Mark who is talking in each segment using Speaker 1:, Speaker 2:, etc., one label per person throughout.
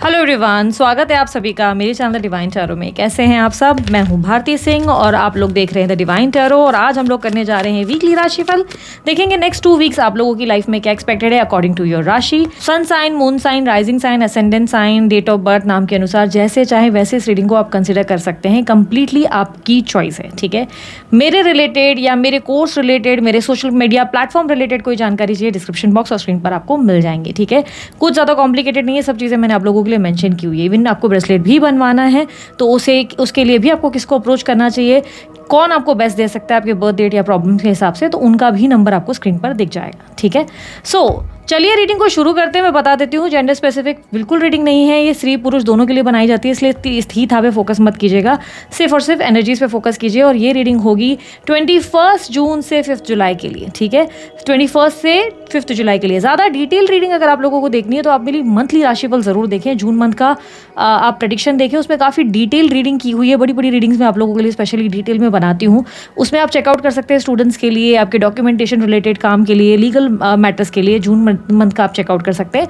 Speaker 1: Hello everyone, स्वागत है आप सभी का मेरे चैनल डिवाइन टैरो में। कैसे हैं आप सब? मैं हूं भारती सिंह और आप लोग देख रहे हैं द डिवाइन टैरो। और आज हम लोग करने जा रहे हैं वीकली राशिफल। देखेंगे नेक्स्ट 2 वीक्स आप लोगों की लाइफ में क्या एक्सपेक्टेड है according to your rashi, sun sign, moon sign, rising sign, ascendant sign, date of birth नाम के अनुसार जैसे चाहे वैसे इस रीडिंग को आप कंसिडर कर सकते हैं। कंप्लीटली आपकी चॉइस है, ठीक है। मेरे रिलेटेड या मेरे कोर्स रिलेटेड, मेरे सोशल मीडिया प्लेटफॉर्म रिलेटेड कोई जानकारी चाहिए, डिस्क्रिप्शन बॉक्स और स्क्रीन पर आपको मिल जाएंगे, ठीक है। कुछ ज़्यादा कॉम्प्लिकेटेड नहीं है, सब चीज़ें मैंने आप लोगों के लिए मेंशन की हुई है। इवन आपको ब्रेसलेट भी बनवाना है तो उसके लिए भी आपको किसको अप्रोच करना चाहिए, कौन आपको बेस्ट दे सकता है आपके बर्थ डेट या प्रॉब्लम के हिसाब से, तो उनका भी नंबर आपको स्क्रीन पर दिख जाएगा, ठीक है। चलिए रीडिंग को शुरू करते हैं। मैं बता देती हूँ, जेंडर स्पेसिफिक बिल्कुल रीडिंग नहीं है, ये स्त्री पुरुष दोनों के लिए बनाई जाती है, इसलिए इस थी था पे फोकस मत कीजिएगा, सिर्फ और सिर्फ एनर्जीज पे फोकस कीजिए। और ये रीडिंग होगी 21 जून से 5 जुलाई के लिए, ठीक है। 21 से 5 जुलाई के लिए। ज़्यादा डिटेल रीडिंग अगर आप लोगों को देखनी है तो आप मेरी मंथली राशिफल ज़रूर देखें। जून मंथ का आप प्रेडिक्शन देखें, उसमें काफ़ी डिटेल रीडिंग की हुई है। बड़ी बड़ी रीडिंग्स मैं आप लोगों के लिए स्पेशली डिटेल में बनाती हूँ, उसमें आप चेकआउट कर सकते हैं। स्टूडेंट्स के लिए, आपके डॉक्यूमेंटेशन रिलेटेड काम के लिए, लीगल मैटर्स के लिए जून मंथ का आप चेकआउट कर सकते हैं।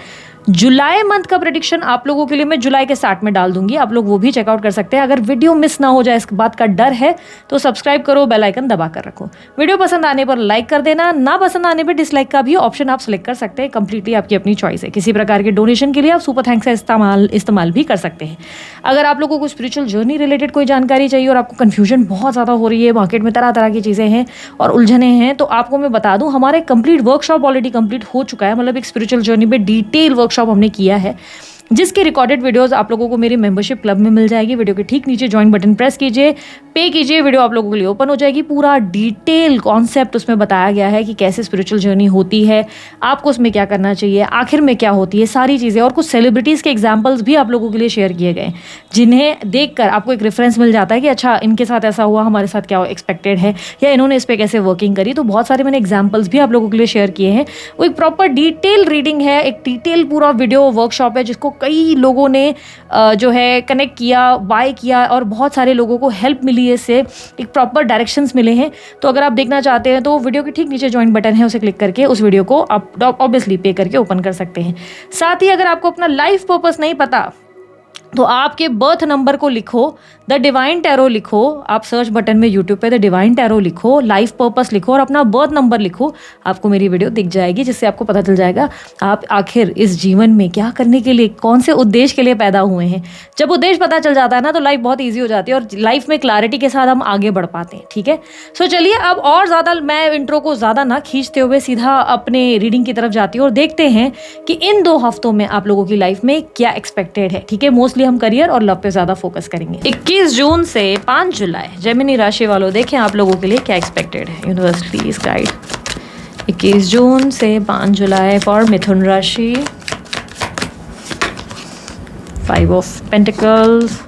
Speaker 1: जुलाई मंथ का प्रेडिक्शन आप लोगों के लिए मैं जुलाई के स्टार्ट में डाल दूंगी, आप लोग वो भी चेकआउट कर सकते हैं। अगर वीडियो मिस ना हो जाए इस बात का डर है तो सब्सक्राइब करो, बेल आइकन दबा कर रखो। वीडियो पसंद आने पर लाइक कर देना, ना पसंद आने पर डिसलाइक का भी ऑप्शन आप सेलेक्ट कर सकते हैं। कंप्लीटली आपकी अपनी चॉइस है। किसी प्रकार के डोनेशन के लिए आप सुपर थैंक्स का इस्तेमाल भी कर सकते हैं। अगर आप लोगों को स्पिरिचुअल जर्नी रिलेटेड कोई जानकारी चाहिए और आपको कन्फ्यूजन बहुत ज़्यादा हो रही है, मार्केट में तरह तरह की चीज़ें हैं और उलझने हैं, तो आपको मैं बता दूं हमारे कंप्लीट वर्कशॉप ऑलरेडी कंप्लीट हो चुका है। मतलब एक स्पिरिचुअल जर्नी पे डिटेल वर्कशॉप हमने किया है, जिसके रिकॉर्डेड वीडियोस आप लोगों को मेरे मेंबरशिप क्लब में मिल जाएगी। वीडियो के ठीक नीचे ज्वाइन बटन प्रेस कीजिए, पे कीजिए, वीडियो आप लोगों के लिए ओपन हो जाएगी। पूरा डिटेल कॉन्सेप्ट उसमें बताया गया है कि कैसे स्पिरिचुअल जर्नी होती है, आपको उसमें क्या करना चाहिए, आखिर में क्या होती है, सारी चीज़ें। और कुछ सेलिब्रिटीज़ के एग्जाम्पल्स भी आप लोगों के लिए शेयर किए गए, जिन्हें देखकर आपको एक रेफरेंस मिल जाता है कि अच्छा इनके साथ ऐसा हुआ, हमारे साथ क्या एक्सपेक्टेड है, या इन्होंने इस पर कैसे वर्किंग करी। तो बहुत सारे मैंने एग्जाम्पल्स भी आप लोगों के लिए शेयर किए हैं। वो एक प्रॉपर डिटेल रीडिंग है, एक डिटेल पूरा वीडियो वर्कशॉप है, जिसको कई लोगों ने जो है कनेक्ट किया, बाय किया और बहुत सारे लोगों को हेल्प मिली है इससे, एक प्रॉपर डायरेक्शंस मिले हैं। तो अगर आप देखना चाहते हैं तो वीडियो के ठीक नीचे ज्वाइन बटन है, उसे क्लिक करके उस वीडियो को आप ऑब्वियसली पे करके ओपन कर सकते हैं। साथ ही अगर आपको अपना लाइफ पर्पस नहीं पता तो आपके बर्थ नंबर को लिखो, द डिवाइन टैरो लिखो, आप सर्च बटन में यूट्यूब पे द डिवाइन टैरो लिखो, लाइफ पर्पस लिखो और अपना बर्थ नंबर लिखो, आपको मेरी वीडियो दिख जाएगी, जिससे आपको पता चल जाएगा आप आखिर इस जीवन में क्या करने के लिए, कौन से उद्देश्य के लिए पैदा हुए हैं। जब उद्देश्य पता चल जाता है ना तो लाइफ बहुत ईजी हो जाती है और लाइफ में क्लैरिटी के साथ हम आगे बढ़ पाते हैं, ठीक है। सो चलिए अब और ज़्यादा मैं इंट्रो को ज़्यादा ना खींचते हुए सीधा अपने रीडिंग की तरफ जाती हूँ और देखते हैं कि इन 2 हफ्तों में आप लोगों की लाइफ में क्या एक्सपेक्टेड है, ठीक है। मोस्टली हम करियर और लव पे ज्यादा फोकस करेंगे। 21 जून से 5 जुलाई जेमिनी राशि वालों, देखें आप लोगों के लिए क्या एक्सपेक्टेड है। Universe please guide. 21 जून से 5 जुलाई for Mithun rashi. 5 of pentacles,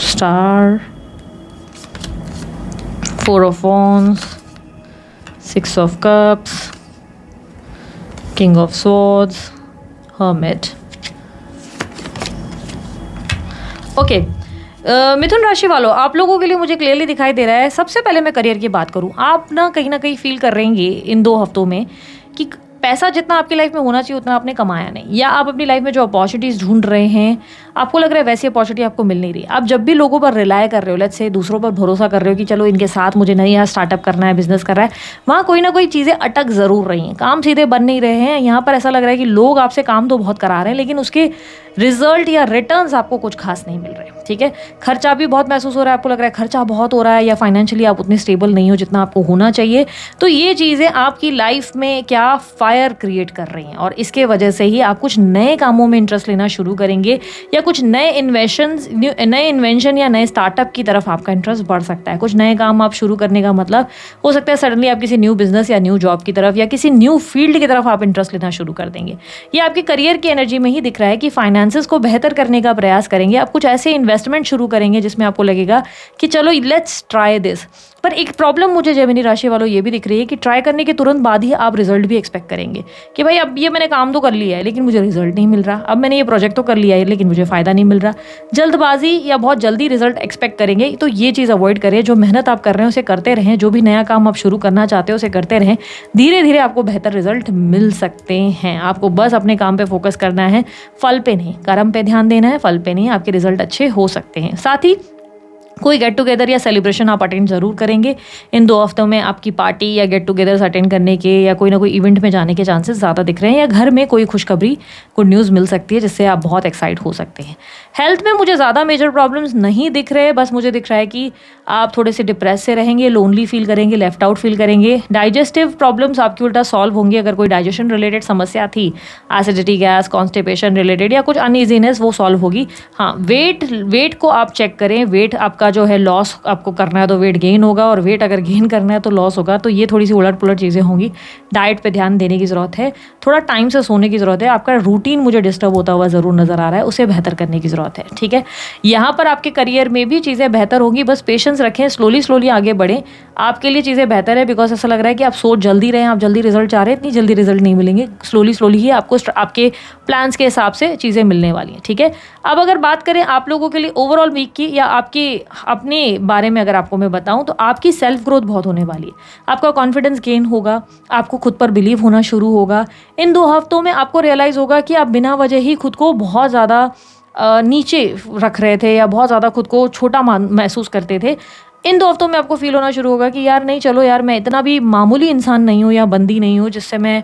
Speaker 1: star, 4 of wands, 6 of cups, king of swords, hermit. Okay Mithun राशि वालों, आप लोगों के लिए मुझे क्लियरली दिखाई दे रहा है। सबसे पहले मैं करियर की बात करूं, आप ना कहीं फील कर रहेंगे इन 2 हफ्तों में कि पैसा जितना आपकी लाइफ में होना चाहिए उतना आपने कमाया नहीं, या आप अपनी लाइफ में जो अपॉर्चुनिटीज़ ढूंढ रहे हैं आपको लग रहा है वैसी अपॉर्चुनिटी आपको मिल नहीं रही। आप जब भी लोगों पर रिलाय कर रहे हो, लेट्स से दूसरों पर भरोसा कर रहे हो कि चलो इनके साथ मुझे नहीं यहाँ स्टार्टअप करना है, बिजनेस कर रहा है, वहाँ कोई ना कोई चीज़ें अटक ज़रूर रही हैं, काम सीधे बन नहीं रहे हैं। यहाँ पर ऐसा लग रहा है कि लोग आपसे काम तो बहुत करा रहे हैं लेकिन उसके रिजल्ट या रिटर्न्स आपको कुछ खास नहीं मिल रहे, ठीक है। खर्चा भी बहुत महसूस हो रहा है, आपको लग रहा है खर्चा बहुत हो रहा है, या फाइनेंशियली आप उतने स्टेबल नहीं हो जितना आपको होना चाहिए। तो ये चीज़ें आपकी लाइफ में क्या फायर क्रिएट कर रही हैं और इसके वजह से ही आप कुछ नए कामों में इंटरेस्ट लेना शुरू करेंगे, या कुछ नए इन्वेंशन या नए स्टार्टअप की तरफ आपका इंटरेस्ट बढ़ सकता है। कुछ नए काम आप शुरू करने का मतलब हो सकता है सडनली आप किसी न्यू बिजनेस या न्यू जॉब की तरफ या किसी न्यू फील्ड की तरफ आप इंटरेस्ट लेना शुरू कर देंगे। ये आपके करियर की एनर्जी में ही दिख रहा है कि फाइनेंसेस को बेहतर करने का प्रयास करेंगे। आप कुछ ऐसे इन्वेस्टमेंट शुरू करेंगे जिसमें आपको लगेगा कि चलो लेट्स ट्राई दिस। पर एक प्रॉब्लम मुझे जेमिनी राशि वालों ये भी दिख रही है कि ट्राई करने के तुरंत बाद ही आप रिजल्ट भी एक्सपेक्ट करेंगे कि भाई अब ये मैंने काम तो कर लिया है लेकिन मुझे रिजल्ट नहीं मिल रहा, अब मैंने ये प्रोजेक्ट तो कर लिया है लेकिन मुझे फ़ायदा नहीं मिल रहा। जल्दबाजी या बहुत जल्दी रिजल्ट एक्सपेक्ट करेंगे तो ये चीज़ अवॉइड करें। जो मेहनत आप कर रहे हैं उसे करते रहें, जो भी नया काम आप शुरू करना चाहते हो उसे करते रहें, धीरे धीरे आपको बेहतर रिजल्ट मिल सकते हैं। आपको बस अपने काम पे फोकस करना है, फल पे नहीं, कर्म पे ध्यान देना है, फल पे नहीं। आपके रिजल्ट अच्छे हो सकते हैं। साथ ही कोई गेट टुगेदर या सेलिब्रेशन आप अटेंड ज़रूर करेंगे। इन 2 हफ्तों में आपकी पार्टी या गेट टुगेदर्स अटेंड करने के या कोई ना कोई इवेंट में जाने के चांसेस ज़्यादा दिख रहे हैं, या घर में कोई खुशखबरी, गुड न्यूज़ मिल सकती है जिससे आप बहुत एक्साइट हो सकते हैं। हेल्थ में मुझे ज़्यादा मेजर प्रॉब्लम्स नहीं दिख रहे, बस मुझे दिख रहा है कि आप थोड़े से डिप्रेस से रहेंगे, लोनली फील करेंगे, लेफ्ट आउट फील करेंगे। डाइजेस्टिव प्रॉब्लम्स आपकी उल्टा सॉल्व होंगी। अगर कोई डाइजेशन रिलेटेड समस्या थी, एसिडिटी, गैस, कॉन्स्टिपेशन रिलेटेड या कुछ अनईजीनेस, वो सॉल्व होगी। हाँ, वेट को आप चेक करें। वेट आपका जो है लॉस आपको करना है तो वेट गेन होगा, और वेट अगर गेन करना है तो लॉस होगा। तो ये थोड़ी सी उलट पुलट चीज़ें होंगी। डाइट पे ध्यान देने की ज़रूरत है, थोड़ा टाइम से सोने की ज़रूरत है। आपका रूटीन मुझे डिस्टर्ब होता हुआ ज़रूर नज़र आ रहा है, उसे बेहतर करने की ज़रूरत है। ठीक है, यहाँ पर आपके करियर में भी चीज़ें बेहतर होंगी, बस पेशेंस रखें, स्लोली आगे बढ़ें। आपके लिए चीज़ें बेहतर है, बिकॉज ऐसा लग रहा है कि आप सोच जल्दी रहे हैं, आप जल्दी रिजल्ट चाह रहे हैं, इतनी जल्दी रिजल्ट नहीं मिलेंगे। स्लोली ही आपको आपके प्लान्स के हिसाब से चीज़ें मिलने वाली हैं। ठीक है, अब अगर बात करें आप लोगों के लिए ओवरऑल वीक की, या आपके अपने बारे में अगर आपको मैं बताऊं, तो आपकी सेल्फ ग्रोथ बहुत होने वाली है। आपका कॉन्फिडेंस गेन होगा, आपको खुद पर बिलीव होना शुरू होगा। इन 2 हफ्तों में आपको रियलाइज़ होगा कि आप बिना वजह ही खुद को बहुत ज़्यादा नीचे रख रहे थे, या बहुत ज़्यादा खुद को छोटा महसूस करते थे। इन 2 हफ्तों में आपको फील होना शुरू होगा कि यार नहीं, चलो यार, मैं इतना भी मामूली इंसान नहीं हूँ या बंदी नहीं हूँ जिससे मैं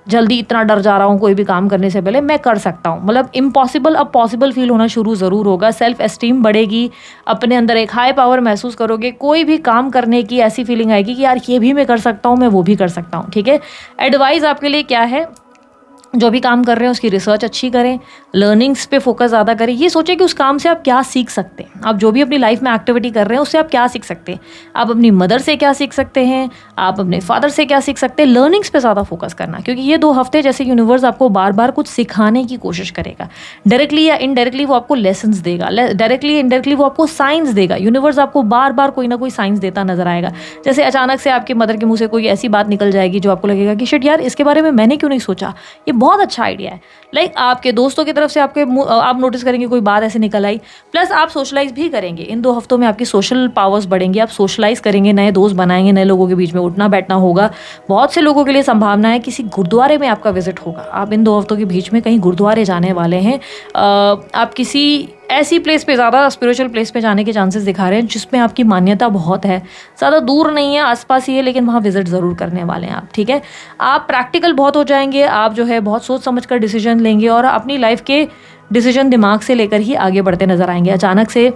Speaker 1: जल्दी इतना डर जा रहा हूँ कोई भी काम करने से पहले। मैं कर सकता हूँ, मतलब इम्पॉसिबल अब पॉसिबल फील होना शुरू ज़रूर होगा। सेल्फ एस्टीम बढ़ेगी, अपने अंदर एक हाई पावर महसूस करोगे। कोई भी काम करने की ऐसी फीलिंग आएगी कि यार ये भी मैं कर सकता हूँ, मैं वो भी कर सकता हूँ। ठीक है, एडवाइस आपके लिए क्या है, जो भी काम कर रहे हैं उसकी रिसर्च अच्छी करें, लर्निंग्स पे फोकस ज़्यादा करें। ये सोचें कि उस काम से आप क्या सीख सकते हैं। आप जो भी अपनी लाइफ में एक्टिविटी कर रहे हैं उससे आप क्या सीख सकते हैं। आप अपनी मदर से क्या सीख सकते हैं, आप अपने फादर से क्या सीख सकते हैं। लर्निंग्स पे ज़्यादा फोकस करना, क्योंकि ये 2 हफ्ते जैसे यूनिवर्स आपको बार बार कुछ सिखाने की कोशिश करेगा। डायरेक्टली या इनडायरेक्टली वो आपको लेसन्स देगा, डायरेक्टली या इनडायरेक्टली वो आपको साइंस देगा। यूनिवर्स आपको बार बार कोई ना कोई साइंस देता नजर आएगा। जैसे अचानक से आपके मदर के मुँह से कोई ऐसी बात निकल जाएगी जो आपको लगेगा कि शिट यार, इसके बारे में मैंने क्यों नहीं सोचा, ये बहुत अच्छा आइडिया है। लाइक आपके दोस्तों की तरफ से आप नोटिस करेंगे कोई बात ऐसे निकल आई। प्लस आप सोशलाइज भी करेंगे। इन 2 हफ्तों में आपकी सोशल पावर्स बढ़ेंगे, आप सोशलाइज करेंगे, नए दोस्त बनाएंगे, नए लोगों के बीच में उठना बैठना होगा। बहुत से लोगों के लिए संभावना है किसी गुरुद्वारे में आपका विजिट होगा। आप इन 2 हफ्तों के बीच में कहीं गुरुद्वारे जाने वाले हैं। आप किसी ऐसी प्लेस पे, ज़्यादा स्पिरिचुअल प्लेस पे जाने के चांसेस दिखा रहे हैं जिसमें आपकी मान्यता बहुत है। ज़्यादा दूर नहीं है, आसपास ही है, लेकिन वहाँ विजिट ज़रूर करने वाले हैं आप। ठीक है, आप प्रैक्टिकल बहुत हो जाएंगे। आप जो है बहुत सोच समझ कर डिसीजन लेंगे, और अपनी लाइफ के डिसीजन दिमाग से लेकर ही आगे बढ़ते नजर आएंगे। अचानक से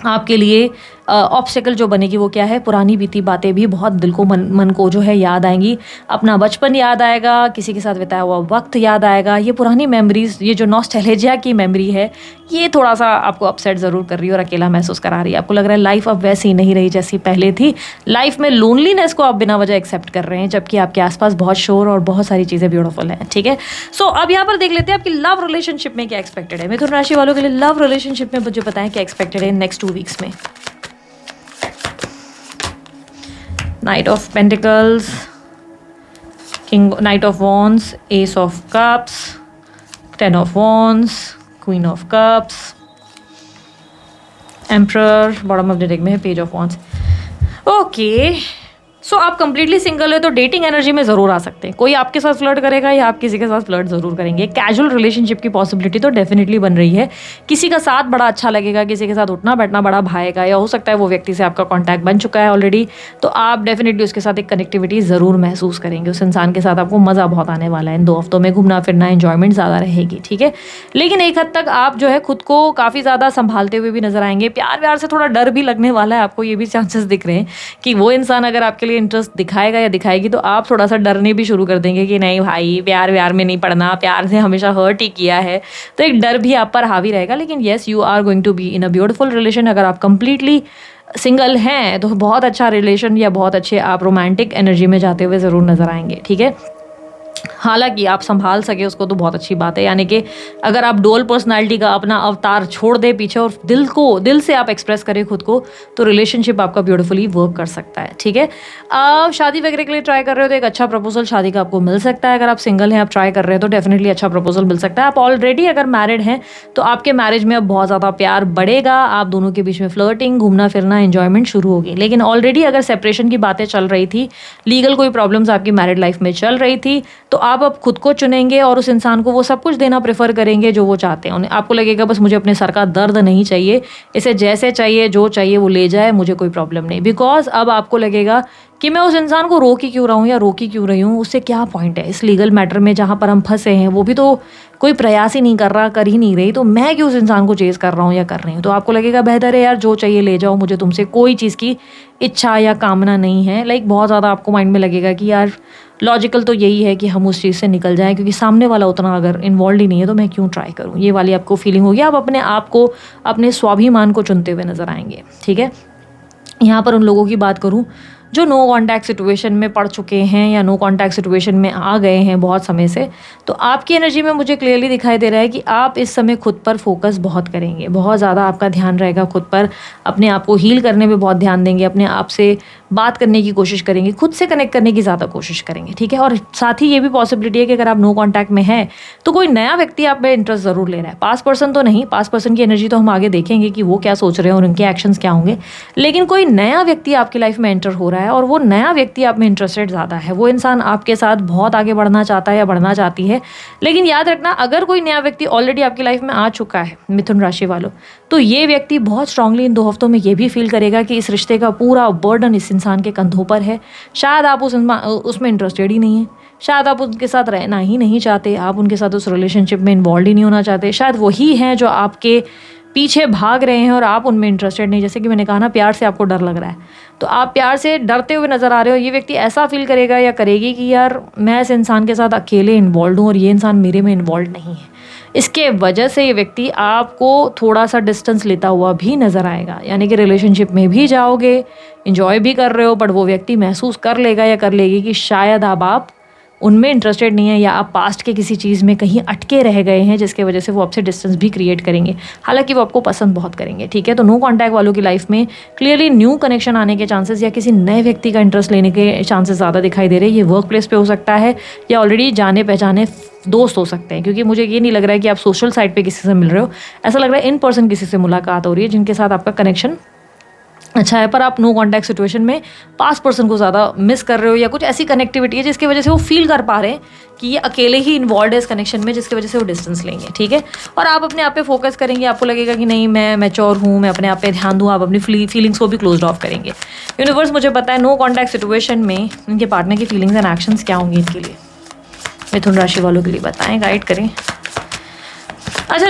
Speaker 1: आपके लिए ऑब्स्टेकल जो बनेगी वो क्या है, पुरानी बीती बातें भी बहुत दिल को मन को जो है याद आएंगी। अपना बचपन याद आएगा, किसी के साथ बिताया हुआ वक्त याद आएगा। ये पुरानी मेमोरीज, ये जो नॉस्टैल्जिया की मेमोरी है, ये थोड़ा सा आपको अपसेट ज़रूर कर रही है और अकेला महसूस करा रही है। आपको लग रहा है लाइफ अब वैसी नहीं रही जैसी पहले थी। लाइफ में लोनलीनेस को आप बिना वजह एक्सेप्ट कर रहे हैं, जबकि आपके आसपास बहुत शोर और बहुत सारी चीज़ें ब्यूटीफुल हैं। ठीक है, सो अब यहाँ पर देख लेते हैं आपकी लव रिलेशनशिप में क्या एक्सपेक्टेड है। मिथुन राशि वालों के लिए लव रिलेशनशिप में मुझे बताएं क्या एक्सपेक्टेड है नेक्स्ट 2 वीक्स में। Knight of Pentacles, Knight of Wands, Ace of Cups, 10 of Wands, Queen of Cups, Emperor, bottom of the deck में है Page of Wands. Okay. सो आप कंप्लीटली सिंगल है तो डेटिंग एनर्जी में ज़रूर आ सकते हैं। कोई आपके साथ फ्लर्ट करेगा या आप किसी के साथ फ्लर्ट ज़रूर करेंगे। कैजुअल रिलेशनशिप की पॉसिबिलिटी तो डेफिनेटली बन रही है। किसी का साथ बड़ा अच्छा लगेगा, किसी के साथ उठना बैठना बड़ा भाएगा, या हो सकता है वो व्यक्ति से आपका कॉन्टैक्ट बन चुका है ऑलरेडी, तो आप डेफिनेटली उसके साथ एक कनेक्टिविटी ज़रूर महसूस करेंगे। उस इंसान के साथ आपको मज़ा बहुत आने वाला है। इन 2 हफ्तों में घूमना फिरना, एन्जॉयमेंट ज़्यादा रहेगी। ठीक है, लेकिन एक हद तक आप जो है खुद को काफ़ी ज़्यादा संभालते हुए भी नजर आएंगे। प्यार व्यार से थोड़ा डर भी लगने वाला है आपको। ये भी चांसेस दिख रहे हैं कि वो इंसान अगर आपके लिए इंटरेस्ट दिखाएगा या दिखाएगी तो आप थोड़ा सा डरने भी शुरू कर देंगे कि नहीं भाई, प्यार व्यार में नहीं पड़ना, प्यार से हमेशा हर्ट ही किया है। तो एक डर भी आप पर हावी रहेगा। लेकिन yes, you are going to be in a beautiful relation. अगर आप कंप्लीटली सिंगल हैं तो बहुत अच्छा रिलेशन या बहुत अच्छे आप रोमांटिक एनर्जी में जाते हुए ज़रूर नजर आएंगे। ठीक है, हालांकि आप संभाल सके उसको तो बहुत अच्छी बात है। यानी कि अगर आप डुअल पर्सनालिटी का अपना अवतार छोड़ दे पीछे और दिल से आप एक्सप्रेस करें खुद को, तो रिलेशनशिप आपका ब्यूटीफुली वर्क कर सकता है। ठीक है, आप शादी वगैरह के लिए ट्राई कर रहे हो तो एक अच्छा प्रपोजल शादी का आपको मिल सकता है। अगर आप सिंगल हैं, आप ट्राई कर रहे हो तो डेफिनेटली अच्छा प्रपोजल मिल सकता है। आप ऑलरेडी अगर मैरिड हैं तो आपके मैरिज में अब बहुत ज़्यादा प्यार बढ़ेगा, आप दोनों के बीच में फ्लर्टिंग, घूमना फिरना, एंजॉयमेंट शुरू होगी। लेकिन ऑलरेडी अगर सेपरेशन की बातें चल रही थी, लीगल कोई प्रॉब्लम्स आपकी मैरिड लाइफ में चल रही थी, तो आप अब खुद को चुनेंगे और उस इंसान को वो सब कुछ देना प्रेफर करेंगे जो वो चाहते हैं। आपको लगेगा बस मुझे अपने सर का दर्द नहीं चाहिए, इसे जैसे चाहिए जो चाहिए वो ले जाए, मुझे कोई प्रॉब्लम नहीं। बिकॉज अब आपको लगेगा कि मैं उस इंसान को रोक ही क्यों रहा हूँ या रोक ही क्यों रही हूँ, उससे क्या पॉइंट है इस लीगल मैटर में जहाँ पर हम फंसे हैं। वो भी तो कोई प्रयास ही नहीं कर रहा, कर ही नहीं रही, तो मैं क्यों उस इंसान को चेज़ कर रहा हूँ या कर रही हूँ। तो आपको लगेगा बेहतर है यार जो चाहिए ले जाओ, मुझे तुमसे कोई चीज़ की इच्छा या कामना नहीं है। लाइक बहुत ज़्यादा आपको माइंड में लगेगा कि यार लॉजिकल तो यही है कि हम उस चीज़ से निकल जाएं, क्योंकि सामने वाला उतना अगर इन्वॉल्व ही नहीं है तो मैं क्यों ट्राई करूँ। ये वाली आपको फीलिंग होगी। आप अपने आप को, अपने स्वाभिमान को चुनते हुए नजर आएंगे। ठीक है, यहाँ पर उन लोगों की बात करूँ जो नो कॉन्टैक्ट सिचुएशन में पड़ चुके हैं या नो कॉन्टैक्ट सिचुएशन में आ गए हैं बहुत समय से, तो आपकी एनर्जी में मुझे क्लियरली दिखाई दे रहा है कि आप इस समय खुद पर फोकस बहुत करेंगे, बहुत ज़्यादा आपका ध्यान रहेगा खुद पर, अपने आप को हील करने में बहुत ध्यान देंगे, अपने आप से बात करने की कोशिश करेंगे, खुद से कनेक्ट करने की ज़्यादा कोशिश करेंगे। ठीक है, और साथ ही ये भी पॉसिबिलिटी है कि अगर आप नो कॉन्टैक्ट में हैं तो कोई नया व्यक्ति आप में इंटरेस्ट ज़रूर ले रहा है। पास्ट पर्सन तो नहीं, पास्ट पर्सन की एनर्जी तो हम आगे देखेंगे कि वो क्या सोच रहे हैं और उनके एक्शंस क्या होंगे, लेकिन कोई नया व्यक्ति आपकी लाइफ में एंटर हो रहा है और वो नया व्यक्ति आप में इंटरेस्टेड ज़्यादा है। वो इंसान आपके साथ बहुत आगे बढ़ना चाहता है या बढ़ना चाहती है। लेकिन याद रखना, अगर कोई नया व्यक्ति ऑलरेडी आपकी लाइफ में आ चुका है मिथुन राशि वालों, तो ये व्यक्ति बहुत स्ट्रांगली इन 2 हफ्तों में ये भी फील करेगा कि इस रिश्ते का पूरा बर्डन इस इंसान के कंधों पर है। शायद आप उसमें इंटरेस्टेड ही नहीं है, शायद आप उनके साथ रहना ही नहीं चाहते, आप उनके साथ उस रिलेशनशिप में इन्वॉल्व ही नहीं होना चाहते। शायद वही हैं जो आपके पीछे भाग रहे हैं और आप उनमें इंटरेस्टेड नहीं। जैसे कि मैंने कहा ना, प्यार से आपको डर लग रहा है, तो आप प्यार से डरते हुए नज़र आ रहे हो। ये व्यक्ति ऐसा फील करेगा या करेगी कि यार मैं इस इंसान के साथ अकेले इन्वॉल्व हूँ और ये इंसान मेरे में इन्वॉल्व नहीं है। इसके वजह से ये व्यक्ति आपको थोड़ा सा डिस्टेंस लेता हुआ भी नज़र आएगा। यानी कि रिलेशनशिप में भी जाओगे, इंजॉय भी कर रहे हो, बट वो व्यक्ति महसूस कर लेगा या कर लेगी कि शायद अब आप उनमें इंटरेस्टेड नहीं है या आप पास्ट के किसी चीज़ में कहीं अटके रह गए हैं, जिसके वजह से वो आपसे डिस्टेंस भी क्रिएट करेंगे। हालांकि वो आपको पसंद बहुत करेंगे। ठीक है, तो नो कॉन्टैक्ट वालों की लाइफ में क्लियरली न्यू कनेक्शन आने के चांसेस या किसी नए व्यक्ति का इंटरेस्ट लेने के चांसेस ज़्यादा दिखाई दे रहे हैं। ये वर्क प्लेस पे हो सकता है या ऑलरेडी जाने पहचाने दोस्त हो सकते हैं, क्योंकि मुझे ये नहीं लग रहा है कि आप सोशल साइट पे किसी से मिल रहे हो। ऐसा लग रहा है इन पर्सन किसी से मुलाकात हो रही है जिनके साथ आपका कनेक्शन अच्छा है, पर आप नो कॉन्टैक्ट सिचुएशन में पास्ट पर्सन को ज़्यादा मिस कर रहे हो या कुछ ऐसी कनेक्टिविटी है जिसकी वजह से वो फील कर पा रहे हैं कि ये अकेले ही इन्वॉल्व है इस कनेक्शन में, जिसकी वजह से वो डिस्टेंस लेंगे। ठीक है, और आप अपने आप पे फोकस करेंगे। आपको लगेगा कि नहीं, मैं मैच्योर हूँ, मैं अपने आप पे ध्यान दूँ। आप अपनी फीलिंग्स को भी क्लोज ऑफ करेंगे। यूनिवर्स मुझे पता है नो कॉन्टैक्ट सिचुएशन में इनके पार्टनर की फीलिंग्स एंड एक्शंस क्या होंगी इनके लिए। मिथुन राशि वालों के लिए बताएं, गाइड करें। अच्छा,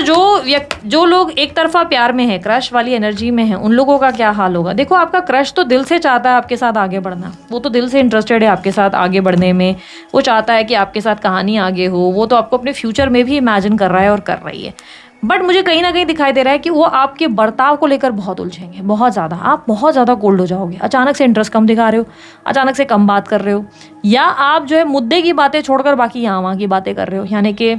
Speaker 1: जो लोग एक तरफा प्यार में है, क्रश वाली एनर्जी में है, उन लोगों का क्या हाल होगा। देखो, आपका क्रश तो दिल से चाहता है आपके साथ आगे बढ़ना, वो तो दिल से इंटरेस्टेड है आपके साथ आगे बढ़ने में, वो चाहता है कि आपके साथ कहानी आगे हो, वो तो आपको अपने फ्यूचर में भी इमेजिन कर रहा है और कर रही है। बट मुझे कहीं ना कहीं दिखाई दे रहा है कि वो आपके बर्ताव को लेकर बहुत उलझेंगे, बहुत ज़्यादा। आप बहुत ज़्यादा कोल्ड हो जाओगे, अचानक से इंटरेस्ट कम दिखा रहे हो, अचानक से कम बात कर रहे हो, या आप जो है मुद्दे की बातें छोड़कर बाकी यहाँ वहाँ की बातें कर रहे हो। यानी कि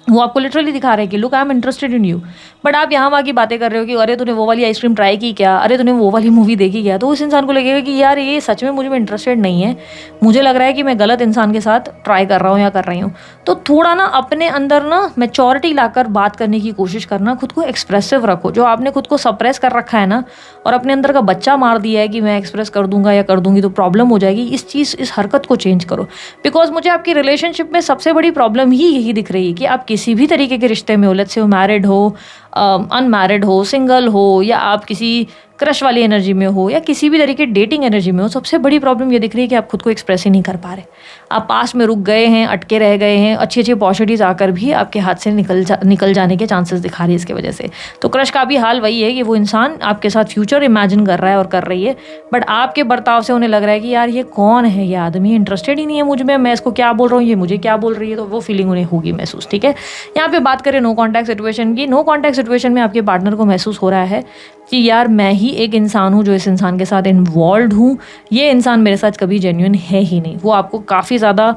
Speaker 1: वो आपको लिटरली दिखा रहे हैं कि look, I am interested in you, but आप यहाँ वहाँ की बातें कर रहे हो कि अरे तूने वो वाली आइसक्रीम ट्राई की क्या, अरे तूने वो वाली मूवी देखी क्या। तो उस इंसान को लगेगा कि यार ये सच में मुझे इंटरेस्टेड नहीं है, मुझे लग रहा है कि मैं गलत इंसान के साथ ट्राई कर रहा हूँ या कर रही हूँ। तो थोड़ा ना अपने अंदर ना मैच्योरिटी लाकर बात करने की कोशिश करना, खुद को एक्सप्रेसिव रखो। जो आपने खुद को सप्रेस कर रखा है ना और अपने अंदर का बच्चा मार दिया है कि मैं एक्सप्रेस कर दूंगा या कर दूंगी तो प्रॉब्लम हो जाएगी, इस हरकत को चेंज करो। बिकॉज मुझे आपकी रिलेशनशिप में सबसे बड़ी प्रॉब्लम ही यही दिख रही है कि आप किसी भी तरीके के रिश्ते में हो, लेट्स से हो मैरिड हो, अनमैरिड हो, सिंगल हो, या आप किसी क्रश वाली एनर्जी में हो या किसी भी तरीके डेटिंग एनर्जी में हो, सबसे बड़ी प्रॉब्लम ये दिख रही है कि आप खुद को एक्सप्रेस ही नहीं कर पा रहे। आप पास में रुक गए हैं, अटके रह गए हैं, अच्छी अच्छी अपॉर्चुनिटीज आकर भी आपके हाथ से निकल जाने के चांसेस दिखा रही है इसकी वजह से। तो क्रश का भी हाल वही है कि वो इंसान आपके साथ फ्यूचर इमेजिन कर रहा है और कर रही है, बट आपके बर्ताव से उन्हें लग रहा है कि यार ये कौन है, ये आदमी इंटरेस्टेड ही नहीं है मुझ में, मैं इसको क्या बोल रहा हूँ, ये मुझे क्या बोल रही है। तो वो फीलिंग उन्हें होगी महसूस। ठीक है, यहाँ पे बात करें नो कॉन्टैक्ट सिचुएशन की। नो कॉन्टैक्ट सिचुएशन में आपके पार्टनर को महसूस हो रहा है कि यार मैं ही एक इंसान हूँ जो इस इंसान के साथ इन्वॉल्व हूँ, ये इंसान मेरे साथ कभी जेन्युइन है ही नहीं। वो आपको काफ़ी ज़्यादा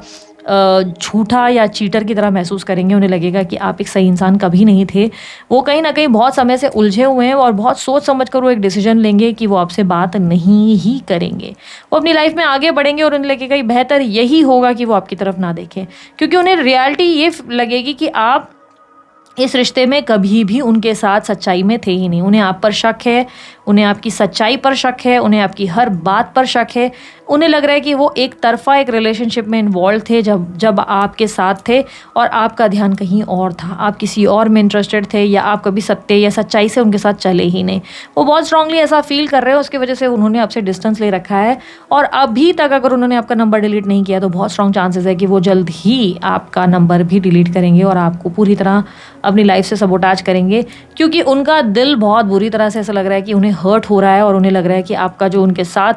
Speaker 1: झूठा या चीटर की तरह महसूस करेंगे। उन्हें लगेगा कि आप एक सही इंसान कभी नहीं थे। वो कहीं ना कहीं बहुत समय से उलझे हुए हैं और बहुत सोच समझ कर वो एक डिसीजन लेंगे कि वो आपसे बात नहीं ही करेंगे। वो अपनी लाइफ में आगे बढ़ेंगे और उन्हें लगेगा कि बेहतर यही होगा कि वो आपकी तरफ ना देखें, क्योंकि उन्हें रियलिटी ये लगेगी कि आप इस रिश्ते में कभी भी उनके साथ सच्चाई में थे ही नहीं। उन्हें आप पर शक है, उन्हें आपकी सच्चाई पर शक है, उन्हें आपकी हर बात पर शक है। उन्हें लग रहा है कि वो एक तरफा एक रिलेशनशिप में इन्वॉल्व थे जब आपके साथ थे और आपका ध्यान कहीं और था। आप किसी और में इंटरेस्टेड थे या आप कभी सत्य या सच्चाई से उनके साथ चले ही नहीं। वो बहुत स्ट्रांगली ऐसा फील कर रहे हैं, उसकी वजह से उन्होंने आपसे डिस्टेंस ले रखा है। और अभी तक अगर उन्होंने आपका नंबर डिलीट नहीं किया तो बहुत स्ट्रॉन्ग चांसेस है कि वो जल्द ही आपका नंबर भी डिलीट करेंगे और आपको पूरी तरह अपनी लाइफ से सबोटाज करेंगे, क्योंकि उनका दिल बहुत बुरी तरह से ऐसा लग रहा है कि उन्हें हर्ट हो रहा है और उन्हें लग रहा है कि आपका जो उनके साथ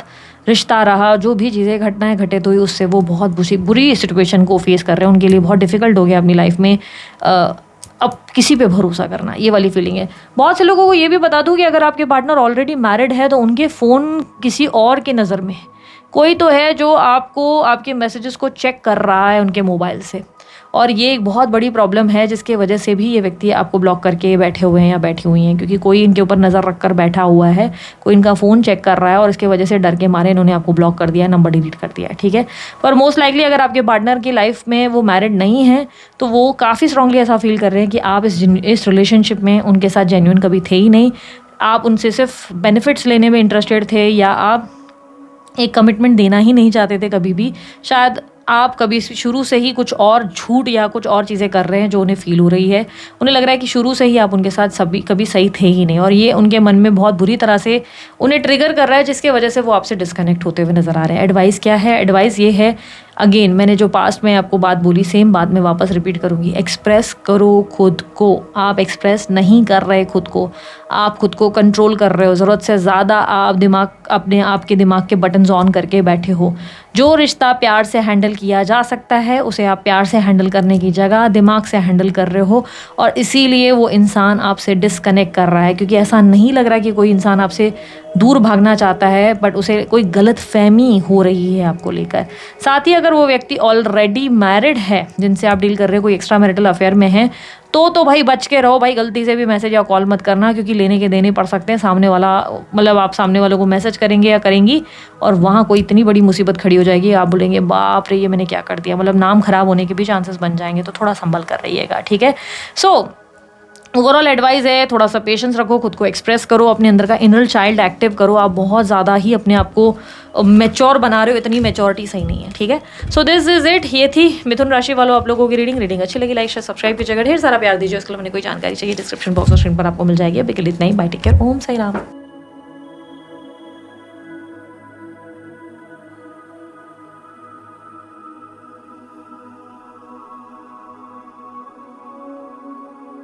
Speaker 1: रिश्ता रहा, जो भी चीज़ें घटनाएं घटित हुई, उससे वो बहुत बुरी सिचुएशन को फेस कर रहे हैं। उनके लिए बहुत डिफिकल्ट हो गया अपनी लाइफ में अब किसी पे भरोसा करना, ये वाली फीलिंग है। बहुत से लोगों को ये भी बता दूं कि अगर आपके पार्टनर ऑलरेडी मैरिड है तो उनके फ़ोन किसी और के नज़र में है। कोई तो है जो आपको आपके मैसेजेस को चेक कर रहा है उनके मोबाइल से, और ये एक बहुत बड़ी प्रॉब्लम है जिसके वजह से भी ये व्यक्ति आपको ब्लॉक करके बैठे हुए हैं या बैठी हुई हैं, क्योंकि कोई इनके ऊपर नज़र रख कर बैठा हुआ है, कोई इनका फ़ोन चेक कर रहा है और इसके वजह से डर के मारे इन्होंने आपको ब्लॉक कर दिया है, नंबर डिलीट कर दिया है। ठीक है, पर मोस्ट लाइकली अगर आपके पार्टनर की लाइफ में वो मैरिड नहीं है तो वो काफ़ी स्ट्रांगली ऐसा फील कर रहे हैं कि आप इस रिलेशनशिप में उनके साथ जेन्युइन कभी थे ही नहीं। आप उनसे सिर्फ बेनिफिट्स लेने में इंटरेस्टेड थे या आप एक कमिटमेंट देना ही नहीं चाहते थे कभी भी। शायद आप कभी शुरू से ही कुछ और झूठ या कुछ और चीज़ें कर रहे हैं जो उन्हें फील हो रही है। उन्हें लग रहा है कि शुरू से ही आप उनके साथ कभी सही थे ही नहीं, और ये उनके मन में बहुत बुरी तरह से उन्हें ट्रिगर कर रहा है, जिसके वजह से वो आपसे डिस्कनेक्ट होते हुए नज़र आ रहे हैं। एडवाइस क्या है? एडवाइस ये है, अगेन मैंने जो पास्ट में आपको बात बोली सेम बात मैं वापस रिपीट करूँगी। एक्सप्रेस करो खुद को। आप एक्सप्रेस नहीं कर रहे खुद को, आप खुद को कंट्रोल कर रहे हो। ज़रूरत से ज़्यादा आप आपके दिमाग के बटन्स ऑन करके बैठे हो। जो रिश्ता प्यार से हैंडल किया जा सकता है उसे आप प्यार से हैंडल करने की जगह दिमाग से हैंडल कर रहे हो, और इसीलिए वो इंसान आपसे डिस्कनेक्ट कर रहा है, क्योंकि ऐसा नहीं लग रहा कि कोई इंसान आपसे दूर भागना चाहता है, बट उसे कोई गलत फहमी हो रही है आपको लेकर। साथ ही अगर वो व्यक्ति ऑलरेडी मैरिड है जिनसे आप डील कर रहे हो, कोई एक्स्ट्रा मैरिटल अफेयर में है, तो भाई बच के रहो भाई। गलती से भी मैसेज या कॉल मत करना, क्योंकि लेने के देने पड़ सकते हैं। सामने वाला मतलब आप सामने वालों को मैसेज करेंगे या करेंगी और वहाँ कोई इतनी बड़ी मुसीबत खड़ी हो जाएगी, आप बोलेंगे बाप रे ये मैंने क्या कर दिया, मतलब नाम खराब होने के भी चांसेस बन जाएंगे। तो थोड़ा संभल कर रहिएगा, ठीक है। ओवरऑल एडवाइस है, थोड़ा सा पेशेंस रखो, खुद को एक्सप्रेस करो, अपने अंदर का इनर चाइल्ड एक्टिव करो। आप बहुत ज़्यादा ही अपने आप को मैच्योर बना रहे हो, इतनी मैच्योरिटी सही नहीं है, ठीक है। So this is it. ये थी मिथुन राशि वालों आप लोगों की रीडिंग अच्छी लगी लाइक शेयर सब्सक्राइब कीजिएगा, ढेर सारा प्यार दीजिए। उसके लिए मैंने कोई जानकारी चाहिए डिस्क्रिप्शन बॉक्स और स्क्रीन पर आपको मिल जाएगी। अभी के लिए इतना ही, बाय, टेक केयर, ओम साई राम।